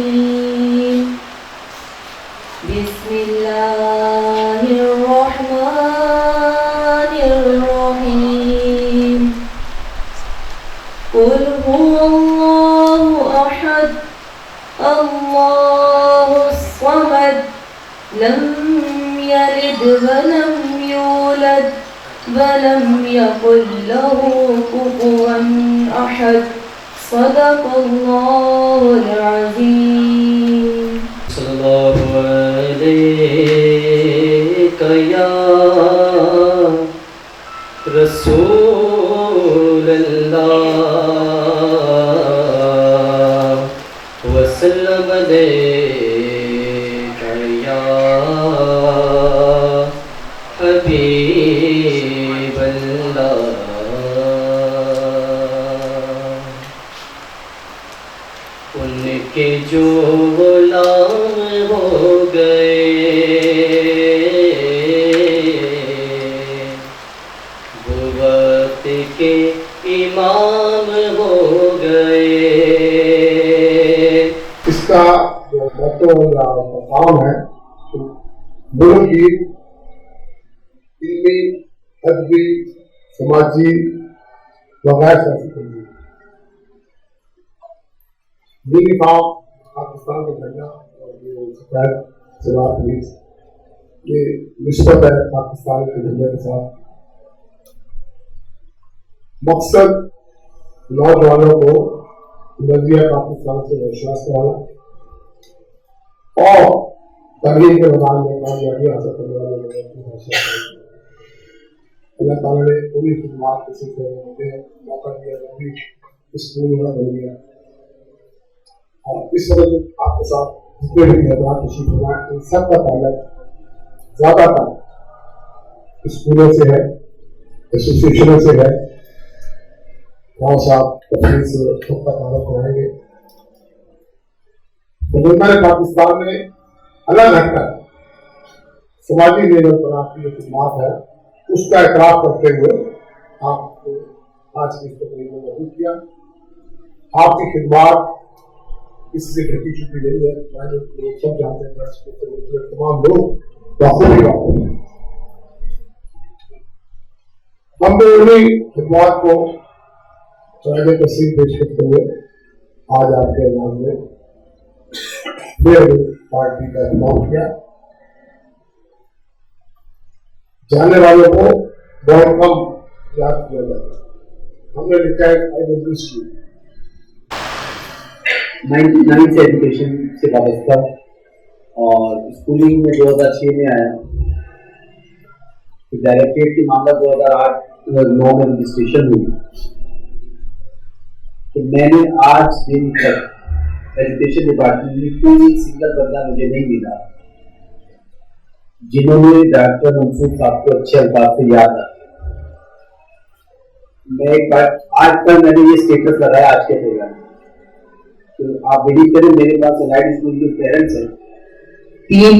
الرجيم بسم الله الرحمن الرحيم قل هو الله أحد الله الصمد لم يلد ولم يولد ولم يكن له كفوا أحد صدق الله العظيم صلى الله عليك يا رسول الله وسلم عليك يا حبيب الله ان کے جو غلام ہو گئے وہ وقت کے امام ہو گئے. اس کا جو موٹو یا مقام ہے لوگوں کی علمی ادبی سماجی وغیرہ سے دینی فارم پاکستان کا جھنڈا اور جو سفید سوار پولیس یہ نسبت ہے پاکستان کے جھنڈے کے ساتھ. مقصد نوجوانوں کو نظریہ پاکستان سے روشناس کرانا اور تعلیم کے میدان میں کامیابی حاصل کرنے والے لوگوں کی حوصلہ افزائی. اللہ تعالیٰ نے پوری خدمات کے سلسلے میں مجھے موقع دیا بھی اسکول میں بن گیا اور اس وقت آپ کے ساتھ جتنے بھی حضرات تشریف فرمائے ان سب کا تعلق زیادہ تر اسکولوں سے ہے, ایسوسیشنوں سے ہے. راؤ صاحب تفریح سے خود کا تعلق کرائیں گے. حکومت پاکستان میں الگ ہٹ کر سماجی لیول پر آپ کی جو خدمات ہے اس کا اعتراف کرتے ہوئے آپ کو آج کی اس تقریب میں موجود کیا. آپ کی خدمات اس سے گھٹی چکی نہیں ہے. لوگ سب جانتے ہیں تمام لوگ بخوبی واقف ہیں. ہم نے انہیں خدمات کو چاہے تسلیم پیش کرتے ہوئے آج آپ کے اعلان میں پارٹی کا اہتمام کیا. جانے والوں کو بہت کم یاد کیا جاتا ہے. ہم نے لکھا ہے 99 سے ایجوکیشن سے وابستہ اور اسکولنگ میں 2006 میں آیا. ڈائریکٹریٹ کی معاملہ 2008-2009 میں رجسٹریشن ہوئی. تو میں نے آج دن تک ایجوکیشن ڈپارٹمنٹ میں کوئی سنگل بندہ مجھے نہیں ملا جنہوں نے ڈاکٹر منصور صاحب کو اچھے الفاظ سے یاد رکھا. میں ایک بار آج کل میں نے یہ اسٹیٹس لگایا آج کے پروگرام میں. تو آپ بلیو کریں میرے پاس الائڈ اسکول کے پیرنٹس ہیں 3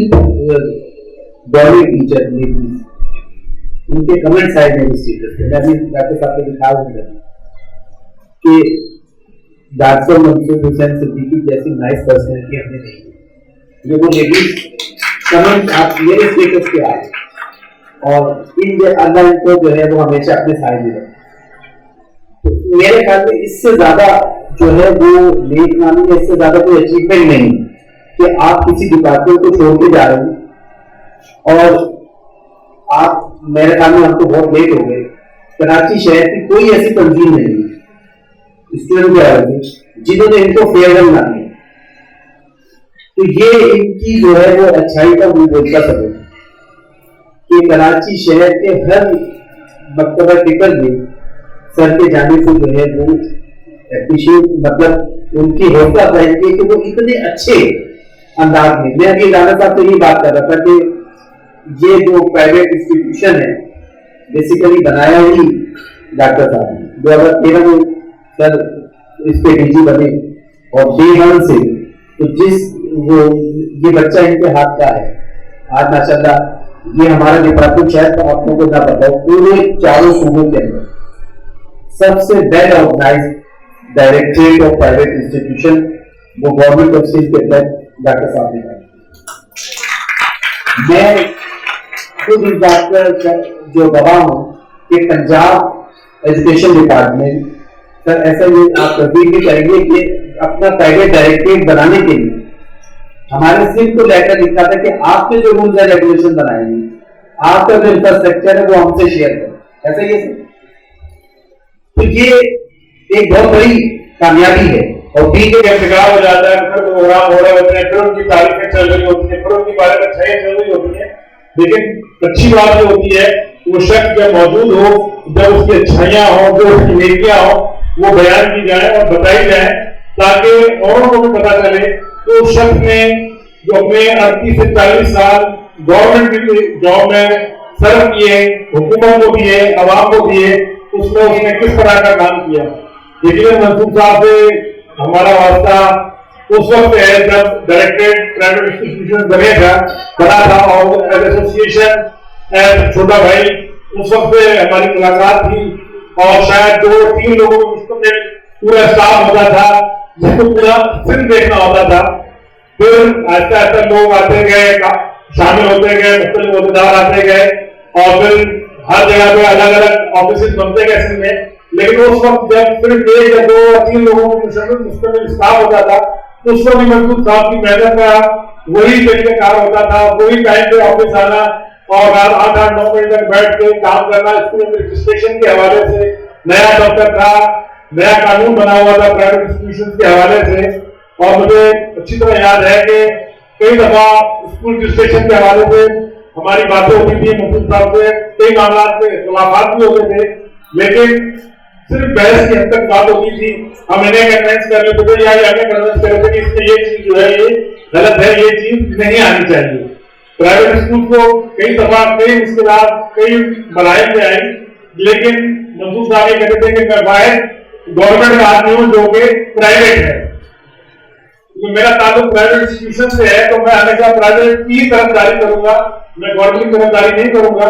گورنمنٹ ٹیچر لیڈیز ان کے کمنٹس آئے میرے اسٹیٹس پہ. میں بھی ڈاکٹر صاحب کو دکھا ہوں کہ ڈاکٹر منصور حسین صدیقی جیسی نائس پرسنالٹی ہم نے نہیں. یہ وہ لیڈیز کمنٹ آپ میرے اسٹیٹس پہ آئے اور ان اللہ ان کو جو ہے وہ ہمیشہ اپنے سائے میں رکھے. میرے خیال میں اس سے زیادہ جو ہے وہ نیک نامی ہے, اس سے زیادہ کوئی اچیومنٹ نہیں کہ آپ کسی ڈپارٹمنٹ کو چھوڑ کے جا رہے ہیں اور آپ میرے خیال میں ہم تو بہت لیٹ ہو گئے. کراچی شہر کی کوئی ایسی تنظیم نہیں اسٹوڈنٹ کے آئے تھے جنہوں نے ان کو فیئر ویل نہ دیا. تو یہ ان کی جو ہے وہ اچھائی کا وہ بولتا سب کہ کراچی شہر کے ہر مکتبہ فکر میں سر کے جانے سے جو ہے وہ اپریشیٹ مطلب ان کی حوصلہ افزائی کی کہ وہ اتنے اچھے انداز میں. میں ابھی رانا صاحب سے یہ بات کر رہا تھا کہ یہ جو پرائیویٹ انسٹیٹیوشن ہے بیسیکلی بنایا ہی ڈاکٹر صاحب نے 2013 میں سر اس پہ ڈی جی بنے اور ڈے 1 سے تو جس وہ یہ بچہ ان کے ہاتھ کا ہے آج ماشاءاللہ یہ ہمارا ڈپارٹمنٹ شاید تو آپ لوگوں کو نہ پتا ہو پورے 4 صوبوں کے اندر سب سے well organize directorate of private institution वो गवर्नमेंट तफसील के तहत डॉक्टर साहब ने कहा। मैं खुद इस बात पर जो गवाह हूँ कि पंजाब एजुकेशन डिपार्टमेंट सर ऐसा ये आप कभी भी करेंगे कि अपना प्राइवेट डायरेक्टरेट बनाने के लिए हमारे सिर्फ को लेटर लिखा था कि आपके जो रूल्स एंड रेगुलेशन बनाएंगे, आपका जो इंफ्रास्ट्रक्चर है वो हमसे शेयर करें, ऐसा ही है सर। तो ये एक बहुत बड़ी कामयाबी है। और बी के इंतजार हो जाता है, फिर प्रोग्राम हो रहे होते हैं, फिर उनकी तारीखें चल रही होती है, फिर उनकी बारे में छाएं चल रही होती है, लेकिन अच्छी बात जो होती है वो शख्स जब मौजूद हो, जब उसकी अच्छाइयां हो, जो उसकी नेकियां हो, वो बयान की जाए और बताई जाए ताकि औरों को भी पता चले। तो उस शख्स ने जो अपने 38 से 40 साल गवर्नमेंट की जॉब में सर्व किए, हुकूमत को दिए, अवाम को दिए, उसमें उसने किस तरह का काम किया। लेकिन मंसूर साहब से हमारा वास्ता उस वक्त है जब डायरेक्टरेट प्राइवेट इंस्टीट्यूशन बना था और एसोसिएशन छोटा भाई उस वक्त से हमारी मुलाकात थी और शायद 2-3 लोगों को मुश्किल पूरा स्टाफ होता था जिसको पूरा फिल्म देखना होता था। फिर आहिस्ता आहिस्ता लोग आते गए, शामिल होते गए, मुख्तलिफ होद्देदार आते गए और फिर हर जगह पे अलग अलग ऑफिस बनते गए सिंध में। लेकिन उस वक्त जब सिर्फ 1 या 2 या 3 लोगों को मुश्किल स्टाफ होता था तो उस वक्त मंसूर साहब की मेहनत का वही तरीकाकार होता था, वही टाइम पे ऑफिस आना और रात 8-9 बजे तक बैठ के काम करना। स्कूल रजिस्ट्रेशन के हवाले से नया दफ्तर था, नया कानून बना हुआ था प्राइवेट इंस्टीट्यूशन के हवाले से और मुझे अच्छी तरह याद है कि कई दफा स्कूल रजिस्ट्रेशन के हवाले से हमारी बातें होती थी मंसूर साहब से, कई मामला पे इख्तिलाफात भी होते थे, लेकिन सिर्फ बहस की हद तक बात होती थी। हम इन्हें कन्विंस कर लेते थे या हमें कन्विंस कर लेते कि इसमें ये चीज जो है ये गलत है, ये चीज नहीं आनी चाहिए। प्राइवेट स्कूल को कई दफा कई मुश्किलात, कई मलाइल में आई, लेकिन मंसूर साहब ये कहते थे कि मैं वाहिद गवर्नमेंट का आदमी हूँ जो कि प्राइवेट है, तो मेरा ताल्लुक प्राइवेट इंस्टीट्यूशन से है, तो मैं हमेशा प्राइवेट की तरफदारी करूंगा, मैं गवर्नमेंट की तरफदारी नहीं करूंगा।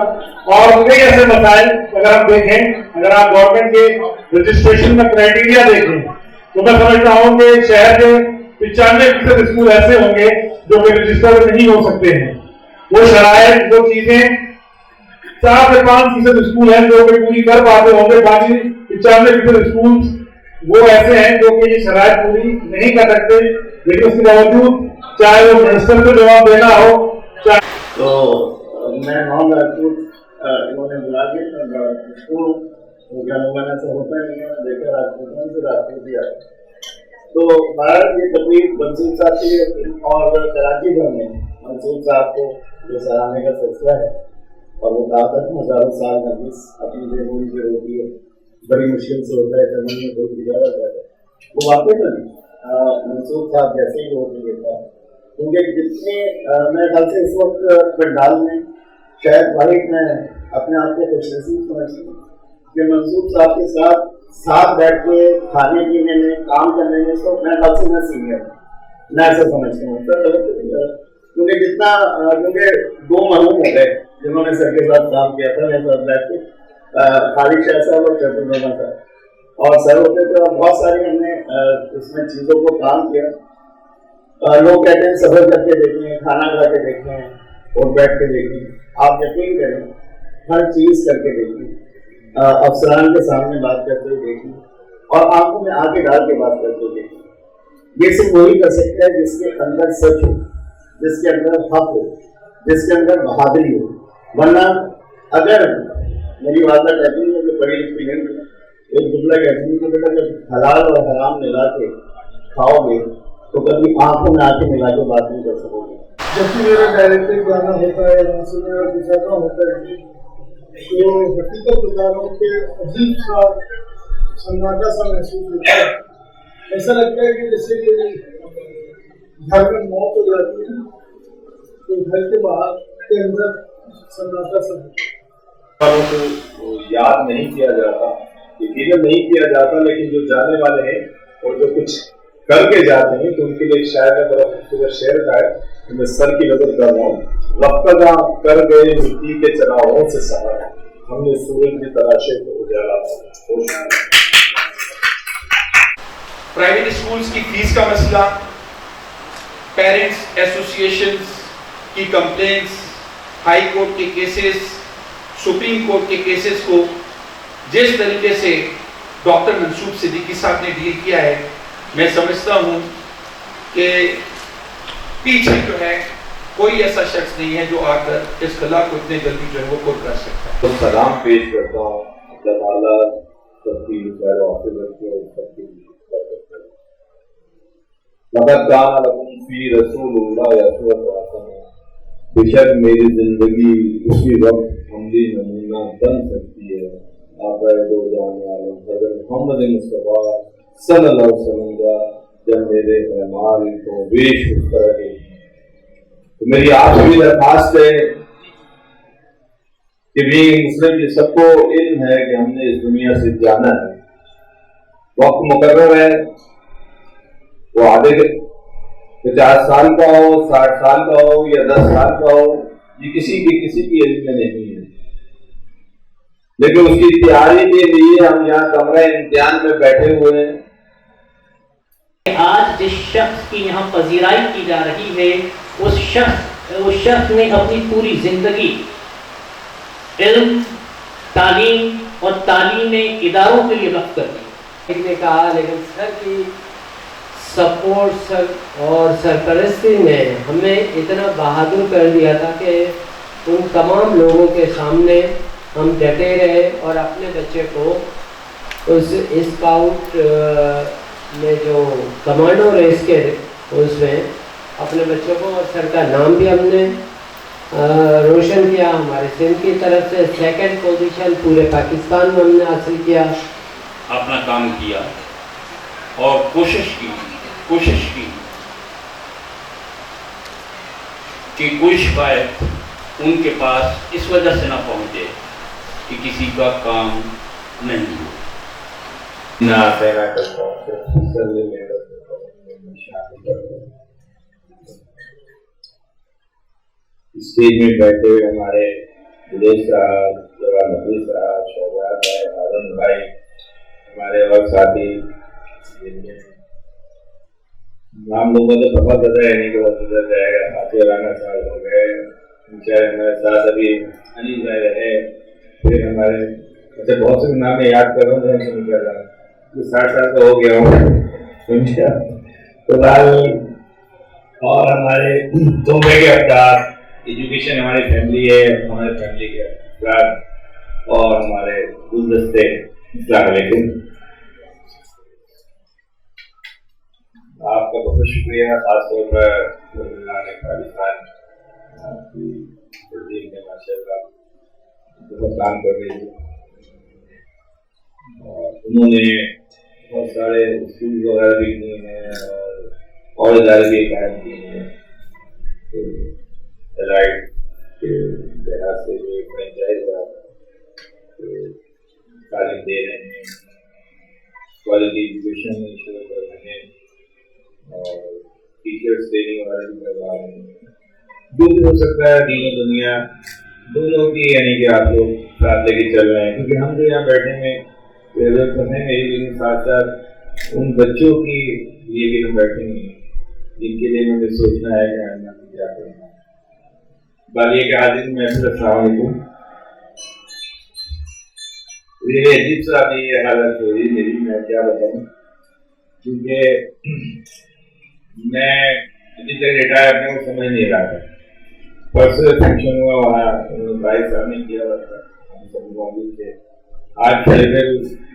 और कई ऐसे मसाइल अगर आप देखें, अगर आप गवर्नमेंट के रजिस्ट्रेशन का क्राइटेरिया देखें तो मैं समझता हूँ कि शहर के 95% स्कूल ऐसे होंगे जो कि रजिस्टर्ड नहीं हो सकते हैं। वो शरायत, वो चीजें 4 से 5% स्कूल हैं जो कि पूरी कर पाते होंगे, बाकी 95% स्कूल वो ऐसे हैं जो कि ये शरायत पूरी नहीं कर सकते। लेकिन उसके बावजूद चाहे वो मिनिस्टर को जवाब देना हो, चाहे तो मैं नॉन राजपूत इन्होंने बुला के स्कूल मैंने से होता नहीं है, देखा राजपूतों से राजपूत भी आए। तो भारत की तकलीफ मंसूर साहब की और कराची भर में मंसूर साहब को जो सराहने का सिलसिला है और वो कहा था कि हजारों साल नफीस अपनी बेमूरी जो होती है बड़ी मुश्किल से होता है, चमन में कोई गिरावट है, वो वाकई में मंसूर साहब जैसे ही लोग नहीं था। क्योंकि जितने मेरे ख्याल से इस वक्त पंडाल में शायद वाहिद मैं अपने आप को खुशनसीब समझती हूँ कि मंसूर साहब के साथ बैठ के खाने पीने में, काम करने में, तो मेरे ख्याल से मैं सीनियर हूँ, मैं ऐसा समझता हूँ सर। क्योंकि जितना क्योंकि 2 मरहूम हो गए जिन्होंने सर के साथ काम किया था मेरे साथ बैठ के, खालिद शाह साहब और चतुर्मा साहब और सर होते थे और बहुत सारी हमने इसमें चीज़ों को काम किया। लोग कहते हैं सफर करके देखें, खाना खा के देखें और बैठ के देखें, आप यकीन करें हर चीज़ करके देखें, अफसरान के सामने बात करते हुए देखें और आंखों में आंखें डाल के बात करते हुए देखें। ये सिर्फ वही कर सकता है जिसके अंदर सच हो, जिसके अंदर हक हो, जिसके अंदर बहादुरी हो। वरना अगर मेरी वादा कहती है कि बड़ी लिखी नहीं, एक जुमला कहती है कि बेटा जब हलाल और हराम मिला के खाओगे तो कभी आंखों में आंखें मिला के बात नहीं कर सकोगे। जब भी मेरा डायरेक्टर गाना होता है, वहाँ से मेरा गुजारा होता है, तो हकीकत बता रहा हूँ कि अजीब सा सन्नाटा सा महसूस होता है। ऐसा लगता है कि जैसे कि घर में मौत हो जाती है तो घर के बाहर के अंदर सन्नाटा सा को याद नहीं किया जाता, यकीनन नहीं किया जाता, लेकिन जो जाने वाले हैं और जो कुछ करके जाते हैं तो उनके लिए शायद मैं बड़ा खूबसूरत शेर का है कि मैं सर की नजर कर रहा हूँ। रफ्ता कर गए मिट्टी के चनावों से सहार, हमने सूरज की तलाशे को उजाला। प्राइवेट स्कूल्स की फीस का मसला پیرنٹس ایسوسیشنز کی کمپلینٹس، ہائی کورٹ کے کیسز، سپریم کورٹ کے کیسز کو جس طریقے سے ڈاکٹر منصور صدیقی صاحب نے ڈیل کیا ہے، میں سمجھتا ہوں کہ پیچھے جو ہے کوئی ایسا شخص نہیں ہے جو آ کر اس خلا کو اتنے جلدی جو ہے وہ پر کر سکتا ہے۔ تو سلام پیش کرتا ہوں، اللہ تعالیٰ سب کی خیر و عاقبت کے اور سب کی برکت کرے۔ لقد کان لکم فی رسول اللہ اسوۃ حسنہ، بے شک میری زندگی اسی وقت عملی نمونہ بن سکتی ہے آقا دو جہان عالم حضرت محمد مصطفیٰ صلی اللہ علیہ وسلم کا، جب میرے اعمال کو پیش اس طرح کے۔ تو میری آپ سے بھی درخواست ہے کہ بھی مسلم کے سب کو علم ہے کہ ہم نے اس دنیا سے جانا ہے، وقت مقرر ہے، وہ آدھے 50 سال کا ہو، 60 سال کا ہو یا 10 سال کا ہو، یہ کسی کی علم میں نہیں ہے، لیکن اس کی تیاری کے لیے ہم یہاں کمرہ امتحان میں بیٹھے ہوئے ہیں۔ آج جس شخص کی یہاں پذیرائی کی جا رہی ہے اس شخص نے اپنی پوری زندگی علم، تعلیم اور تعلیمی اداروں کے لیے وقف کر دی۔ ایک نے کہا لیکن سر کی سپورٹ اور سرپرستی نے ہمیں اتنا بہادر کر دیا تھا کہ ان تمام لوگوں کے سامنے ہم ڈٹے رہے اور اپنے بچے کو اس اسکاؤٹ میں جو کمانڈو ریس کے اس میں اپنے بچوں کو، اور سر کا نام بھی ہم نے روشن کیا، ہمارے سندھ کی طرف سے 2nd پوزیشن پورے پاکستان میں ہم نے حاصل کیا۔ اپنا کام کیا اور کوشش کی کہ کوئی شکایت ان کے پاس اس وجہ سے نہ پہنچے کہ کسی کا کام نہیں ہو۔ اسٹیج میں بیٹھے ہوئے ہمارے ولیج صاحب، جوان نبی صاحب، شہزاد بھائی، ہارون بھائی، ہمارے اور ساتھی، ہم لوگوں سے بہت زیادہ رہنے کے بعد گزر جائے گا۔ فاتح رانا صاحب ہو گئے، ہمارے ساتھ ابھی انیل بھائی رہے، پھر ہمارے اچھا بہت سے نام میں یاد کر رہا ہوں، نہیں کر رہا ہوں، 60 سال کا ہو گیا ہوں فی الحال۔ اور ہمارے دونوں کے افراد، ایجوکیشن ہماری فیملی ہے، ہمارے فیملی کے افراد اور ہمارے گلدستے، السلام علیکم۔ آپ کا بہت شکریہ، خاص طور پر پاکستان کی تنظیم نے ماشاء اللہ بہت کام کر رہی ہے، اور انہوں نے بہت سارے اسکول وغیرہ بھی کیے ہیں اور ادارے بھی قائم کیے ہیں۔ الائٹ کے لحاظ سے جو ایک فرینچائز تعلیم دے رہے ہیں، کوالٹی ایجوکیشن شروع کر رہے ہیں اور ٹیچرس ٹریننگ وغیرہ بھی کروا رہے ہیں۔ جو بھی ہو سکتا ہے دین و دنیا دونوں کی، یعنی کہ آپ لوگ ساتھ لے کے چل رہے ہیں، کیونکہ ہم جو یہاں بیٹھے ہیں ضرورت پڑھنے میں، لیکن ساتھ ساتھ ان بچوں کی لیے بھی ہم بیٹھے ہیں جن کے لیے ہمیں سوچنا ہے کہ ہم کیا کرنا ہے۔ بالیہ کے حاضر میں السلام علیکم۔ یہ عجیب سا ابھی حالت ہو رہی میری، میں کیا بتاؤں، کیونکہ میں ابھی تک ریٹائر اپنے کو سمجھ نہیں رہا تھا۔ پرسوں فنکشن ہوا، وہاں بھائی صاحب نے کیا ہوا تھا، ہم سب موجود تھے۔ آج کھڑے میں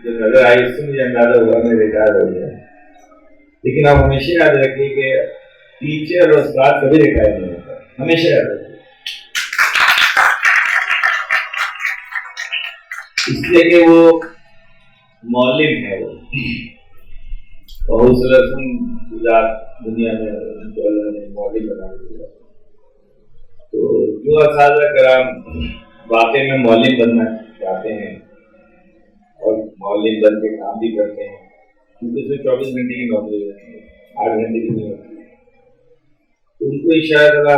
جو نظر آئی اس سے مجھے اندازہ ہوا میں ریٹائر ہو گیا، لیکن آپ ہمیشہ یاد رکھیے کہ ٹیچر اور استاد کبھی ریٹائر نہیں ہوتا، ہمیشہ یاد رکھیے، اس لیے کہ وہ معلم ہے، وہ اور اس رسم دنیا میں ان کو اللہ نے معلم بنا دیا۔ تو جو اساتذہ کرام واقعی میں معلم بننا چاہتے ہیں اور معلم بن کے کام بھی کرتے ہیں، کیونکہ اس میں 24 گھنٹے کی نوکری ہوتی ہے، 8 گھنٹے کی نہیں ہوتی ہے، تو ان کو اشارہ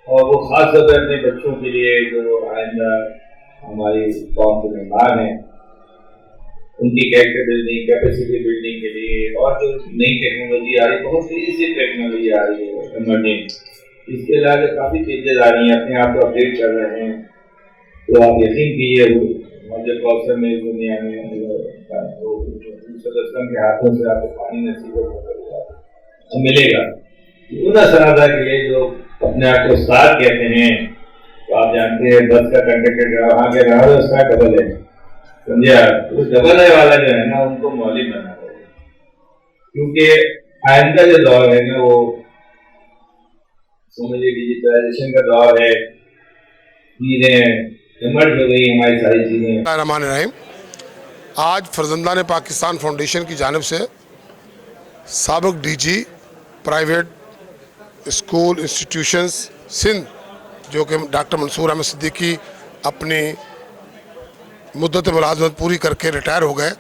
اور وہ خاص طور پر اپنے بچوں کے لیے جو آئندہ ہماری قوم کے مہمان ہیں، उनकी कैरेक्टर बिल्डिंग, कैपेसिटी बिल्डिंग के लिए, और जो नई टेक्नोलॉजी आ रही है, बहुत तेजी से टेक्नोलॉजी आ रही है इमर्जिंग, इसके अलावा काफ़ी चेंजेस आ रही हैं, अपने आप को अपडेट कर रहे हैं। तो आप यकीन कीजिए मुझे कौशल में इस दुनिया में के हाथों से आपको पानी नसीब मिलेगा। उन असरादा के लिए जो अपने आप को उस्ताद कहते हैं, तो आप जानते हैं बस का कंडक्टर वहाँ के रहा है उसका डबल है, समझे आप, उस डबल है वाला जो है ना उनको मौलिक बना है, क्योंकि आइंदा जो दौर है ना वो समझिए डिजिटलाइजेशन का दौर है, चीज़ें इमर्ज हो गई हमारी सारी चीज़ें। रहमान रहीम। आज फर्जंदान पाकिस्तान फाउंडेशन की जानिब से साबिक DG private school institutions Sindh जो कि डॉक्टर मंसूर अहमद सिद्दीकी अपनी मुद्दत मुलाजमत पूरी करके रिटायर हो गए,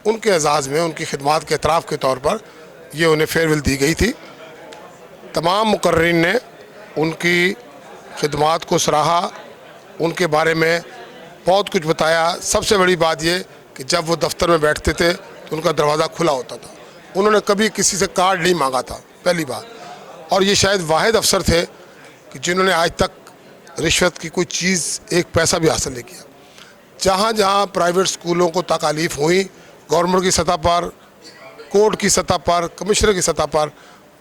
उनके एजाज़ में उनकी खिदमात के एतराफ़ के तौर पर ये उन्हें फेयरवेल दी गई थी। तमाम मुकर्रीन ने उनकी खिदमात को सराहा, उनके बारे में बहुत कुछ बताया। सबसे बड़ी बात ये कि जब वो दफ्तर में बैठते थे तो उनका दरवाज़ा खुला होता था, उन्होंने कभी किसी से कार्ड नहीं मांगा था, पहली बार। और ये शायद वाहिद अफसर थे कि जिन्होंने आज तक रिश्वत की कोई चीज़ एक पैसा भी हासिल नहीं किया। जहाँ जहाँ प्राइवेट स्कूलों को तकालीफ हुई, गवर्नमेंट की सतह पर, कोर्ट की सतह पर, कमिश्नर की सतह पर,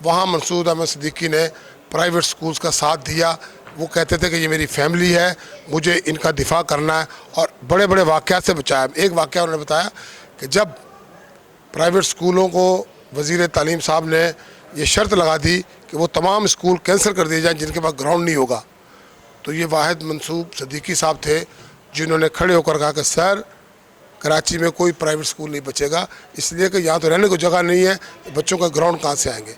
वहाँ मंसूर अहमद सिद्दीकी ने प्राइवेट स्कूल्स का साथ दिया। वो कहते थे कि ये मेरी फैमिली है, मुझे इनका दिफा करना है, और बड़े बड़े वाक़यात से बचाया। एक वाक़या उन्होंने बताया कि जब प्राइवेट स्कूलों को वज़ीर तालीम साहब ने ये शर्त लगा दी कि वो तमाम स्कूल कैंसिल कर दिए जाएँ जिनके पास ग्राउंड नहीं होगा, तो ये वाहिद मंसूर सिद्दीकी साहब थे जिन्होंने खड़े होकर कहा कि सर कराची में कोई प्राइवेट स्कूल नहीं बचेगा, इसलिए कि यहाँ तो रहने को जगह नहीं है, बच्चों का ग्राउंड कहाँ से आएंगे।